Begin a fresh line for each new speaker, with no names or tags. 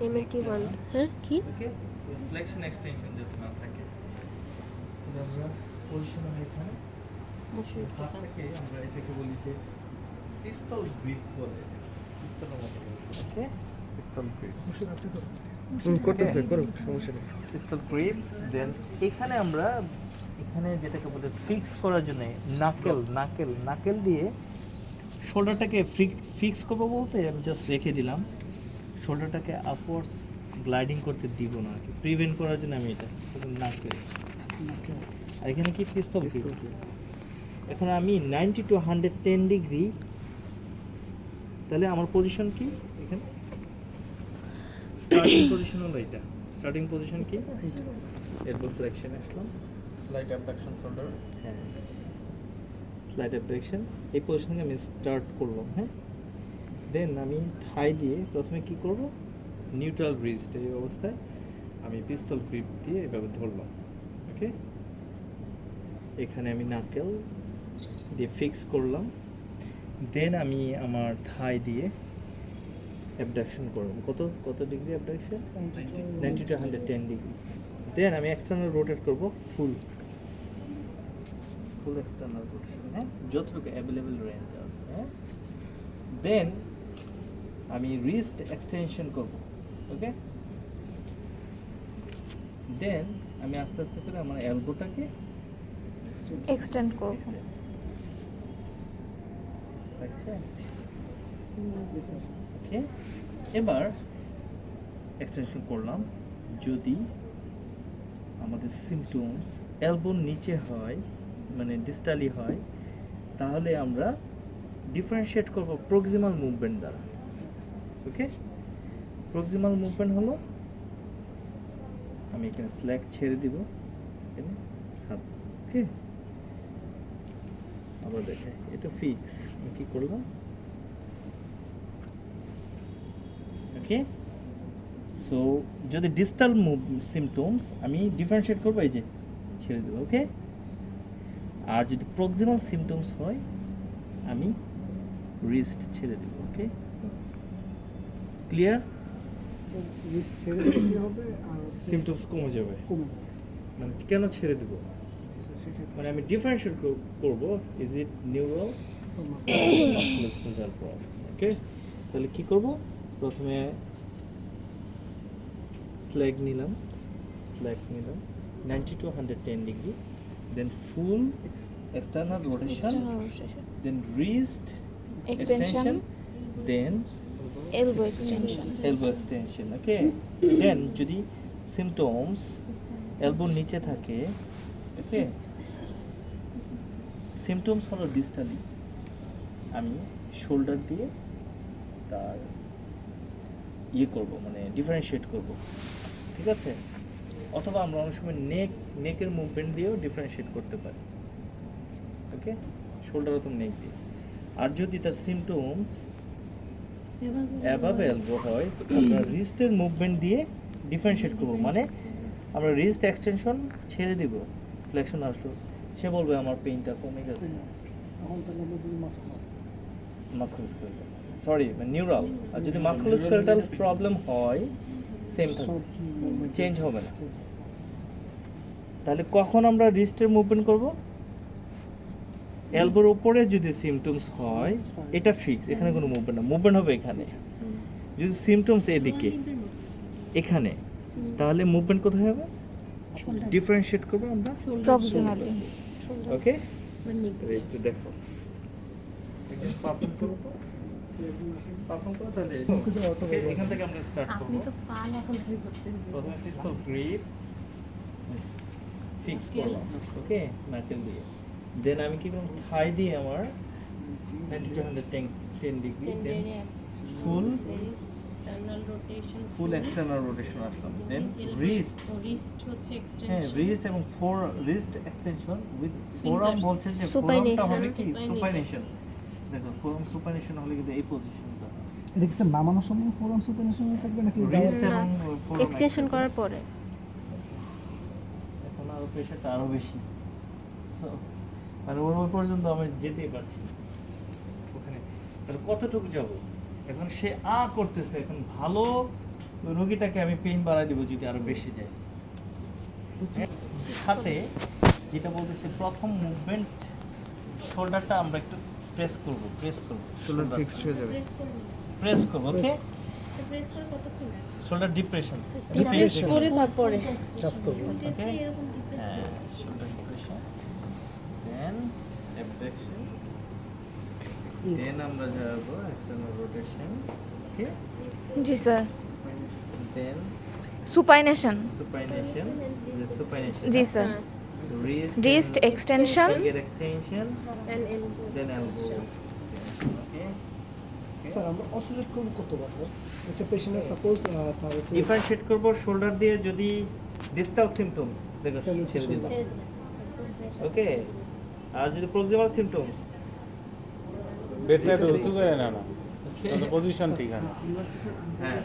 MLT1 হ্যাঁ কি
ওকে flexion extension যাতে না থাকে আমরা পজিশন এখানে হাত থেকে আমরা এটাকে বলি যে পিস্তল গ্রিপ বলে পিস্তলের মতো ওকে পিস্তল গ্রিপ
করতেছে করুন, সমস্যা নেই।
পিস্তল গ্রিপ দেন এখানে আমরা এখানে যেটাকে বলে ফিক্স করার জন্য নাকেল দিয়ে শোল্ডারটাকে ফিক্স করবো বলতে আমি জাস্ট রেখে দিলাম শোল্ডারটাকে আপওয়ার্ডস গ্লাইডিং করতে দিব না আর কি প্রিভেন্ট করার জন্য আমি এটা নাকেল আর এখানে কি পিস্তল গ্রিপ এখন আমি 90 to 110 ডিগ্রি তাহলে আমার পজিশন কি এখানে স্টার্টিং পজিশন হলো এটা স্টার্টিং পজিশন কি এলবো ফ্লেকশন আসলাম
স্লাইড অ্যাবডাকশন শোল্ডার।
হ্যাঁ স্লাইড অ্যাবডাকশন এই পজিশনে আমি স্টার্ট করলাম হ্যাঁ দেন আমি থাই দিয়ে প্রথমে কি করব নিউট্রাল রিস্ট এই অবস্থায় আমি পিস্তল গ্রিপ দিয়ে এভাবে ধরলাম ওকে এখানে আমি নাকেল দিয়ে ফিক্স করলাম দেন আমি আমার থাই দিয়ে অ্যাবডাকশন করলাম কত ডিগ্রি অ্যাবডাকশন 90 to 110 ডিগ্রি দেন আমি এক্সটার্নাল রোটেট করব ফুল এক্সটার্নাল রোটেশন হ্যাঁ যতটুকু অ্যাভেলেবল রেঞ্জ আছে হ্যাঁ দেন আমি রিস্ট এক্সটেনশন করব ওকে দেন আমি আস্তে আস্তে করে আমার এলবোটাকে
এক্সটেন্ড করব
আচ্ছা ওকে এবার এক্সটেনশন করলাম যদি আমাদের সিমটমস এলবোর নিচে হয় মানে ডিস্টালি হয় তাহলে আমরা ডিফারেন্সিয়েট করব প্রক্সিমাল মুভমেন্ট দ্বারা ওকে প্রক্সিমাল মুভমেন্ট হলো আমি এখানে স্ল্যাক ছেড়ে দিব এখানে হাত ওকে আবার দেখে এটা ফিক্স আমি কি করলাম ওকে সো যদি ডিস্টাল সিমটমস আমি ডিফারেন্সিয়েট করবো এই যে ছেড়ে দেবো ওকে আর যদি প্রক্সিমাল সিমটমস হয় আমি রিস্ট ছেড়ে দেবো ওকে ক্লিয়ার
ছেড়ে দিলে কি হবে আর
সিমটমস কমে যাবে
কমে
মানে কেন ছেড়ে দেবো
সেটা
মানে আমি ডিফারেন্সিয়েট করব ইজ ইট নিউরাল ওকে তাহলে কি করব প্রথমে স্ল্যাগ নিলাম 90 to 110 degree then full external rotation then wrist extension then
elbow extension
elbow extension okay then যদি symptoms elbow নিচে থাকে okay symptoms হলো distally আমি শোল্ডার দিয়ে তার ইয়ে করব মানে ডিফারেন্সিয়েট করব ঠিক আছে অথবা আমরা অনেক সময় নেকের মুভমেন্ট দিয়েও ডিফারেন্সিয়েট করতে পারি ওকে শোল্ডার অথবা নেক দিয়ে আর যদি তার সিমটমস অ্যাবাভ এলবো হয় আমরা রিস্টের মুভমেন্ট দিয়ে ডিফারেন্সিয়েট করব মানে আমরা রিস্ট এক্সটেনশন ছেড়ে দিব ফ্লেকশন আসলো সে বলবে আমার পেইনটা কমে গেছে
তখন তাহলে আমরা বলি মাসকুলার
মাস্কুলোস্কেলেটাল সরি নিউরাল আর যদি মাস্কুলোস্কেলেটাল প্রবলেম হয় সেম থাকবে চেঞ্জ হবে না তাহলে কখন আমরা রিস্টের মুভমেন্ট করব এলবোর উপরে যদি সিমটমস হয় এটা ফিক্স এখানে কোনো মুভমেন্ট না মুভমেন্ট হবে এখানে যদি সিমটমস এদিকে এখানে তাহলে মুভমেন্ট কোথায় হবে ডিফারেন্সিয়েট করব আমরা
প্রক্সিমালি
ওকে একটু দেখো একদম পারফর্ম করো তো পারফর্ম করো তাহলে এখান থেকে আমরা স্টার্ট করব
আপনি তো পা লাফালাফি করতেন
প্রথমে পিস্তল গ্রিপ ফিক্স করলাম ওকে নাকেল দিয়ে দেন আমি কি করলাম থাই দিয়ে আমার 90 to 110 degree then full
external rotation
full external rotation আসলাম দেন রিস্ট
রিস্ট হচ্ছে
হ্যাঁ
এক্সটেনশন
রিস্ট এবং রিস্ট এক্সটেনশন উইথ ফোরআর্ম বলছে যে ফোরআর্মটা হবে কি সুপাইনেশন দেখো ফোরআর্ম সুপাইনেশন হলে কিন্তু এই পজিশনটা
দেখছেন নামানোর সময় ফোরাম সুপারনেশন থাকবে নাকি
রিস্ট এবং ফোরআর্ম
এক্সটেনশন করার পরে
এখন আরো প্রেশারটা আরো বেশি So, মানে ওই পর্যন্ত আমি যেতেই পারছি না ওখানে তাহলে কতটুকু যাব এখন সে করতেছে এখন ভালো রোগীটাকে আমি পেইন বাড়াই দিব যদি আরো বেশি যায়। সাথে যেটা বলতেছে প্রথম মুভমেন্ট শোল্ডারটা আমরা একটু প্রেস করব
শোল্ডার ফিক্সড হয়ে যাবে।
প্রেস করব ওকে
তো প্রেস করে কতক্ষণ লাগে?
শোল্ডার ডিপ্রেশন
প্রেস করে তারপরে
কাজ করবো।
টেস্টে এরকম ডিপ্রেস
হ্যাঁ shoulder depression then abduction then আমরা যাব এক্সটার্নাল রোটেশন ওকে
জি স্যার
দেন
সুপাইনেশন
supination
জি স্যার wrist extension
finger extension
and elbow
then elbow extension okay
sir আমরা অসিলেট করবো কতবার স্যার? একটা পেশেন্টের সাপোজ তার হচ্ছে
ডিফারেন্সিয়েট করব শোল্ডার দিয়ে যদি ডিস্টাল সিম্পটম দেখো
তাহলে
ছেড়ে দিলাম
ছেড়ে দিলাম।
ওকে আর যদি প্রক্সিমাল সিম্পটম
বেডটা উঁচু করে না না পজিশন ঠিক আছে
হ্যাঁ